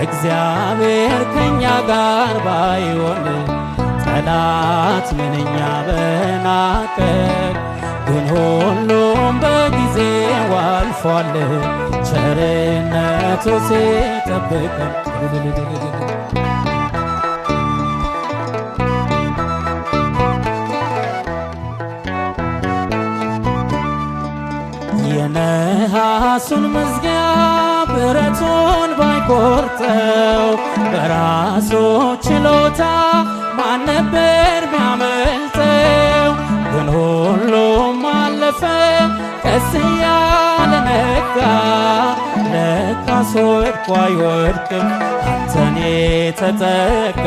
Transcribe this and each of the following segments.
እግዚአብሔር ከኛ ጋር ባይሆን ጠላት ምንኛ በናቀን። ግን ሁሉም በጊዜው አልፏል ቸርነቱ ሲጠብቀን። የነሐሱን መዝጊያ ብረቱን ባይቆርጠው በራሱ ችሎታ ማን ነበር ሚያመልጠው? ግን ሁሉም አለፈ ቀስ እያለ ነጋ። ለካስ ወድቆ አይወድቅም አንተን የተጠጋ።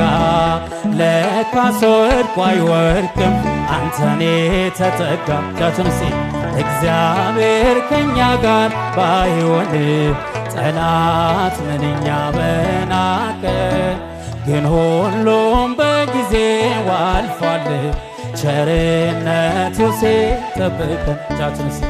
ለካስ ወድቆ አይወድቅም አንተን የተጠጋ። ጃቱን ሲ እግዚአብሔር ከኛ ጋር ባይሆን ጠላት ምንኛ በናቀን። ግን ሁሉም በጊዜው አልፏል ቸርነቱ ሲጠብቀን። ጃቱን ሲ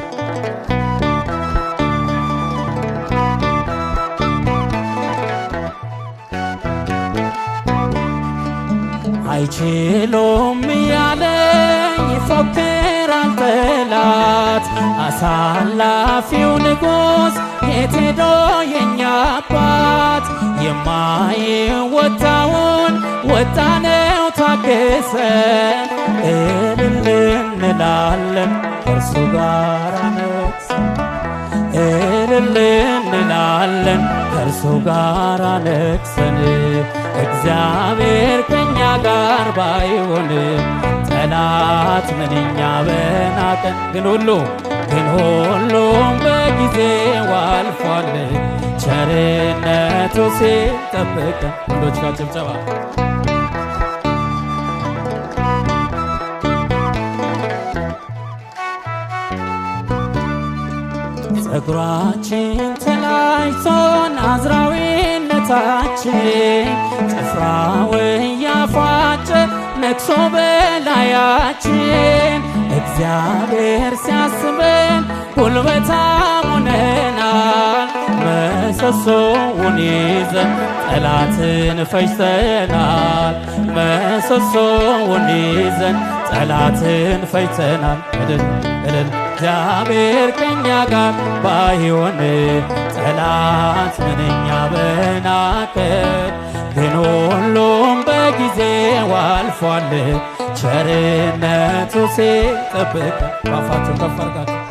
አይችሉም እያለኝ ይፎክራል ጠላት። አሳላፊው ንጉሥ የት ሄዶ የኛ አባት? የማይወጣውን ወጣነው ታገሰን። እልል እንላለን ከእርሱ ጋር ነግሰን። እልል እንላለን ከእርሱ ጋር ነግሰን። እግዚአብሔር ከኛ ጋር ባይሆን ጠላት ምንኛ በናቀን። ግን ሁሉም በጊዜው አልፏል ቸርነቱ ሲጠብቀን። ወንዶች ጋር ጭብጨባ። ጸጉራችን ተላጭቶ ናዝራዊነታችን ጭፍራው እያፏጨ ነግሶ በላያችን። እግዚአብሔር ሲያስበን ጉልበታም ሆነናል። ምሰሶውን ይዘን ጠላትን ፈጅተናል። ምሰሶውን ይዘን ጠላትን ፈጅተናል። እልል እልል እግዚአብሔር ከኛ ጋር ባይሆን ጠላት ምንኛ በናቀን። ግን ሁሉም በጊዜው አልፏል ቸርነቱ ሲጠብቀን። ባፋችሁ ከፍ አድርጋችሁ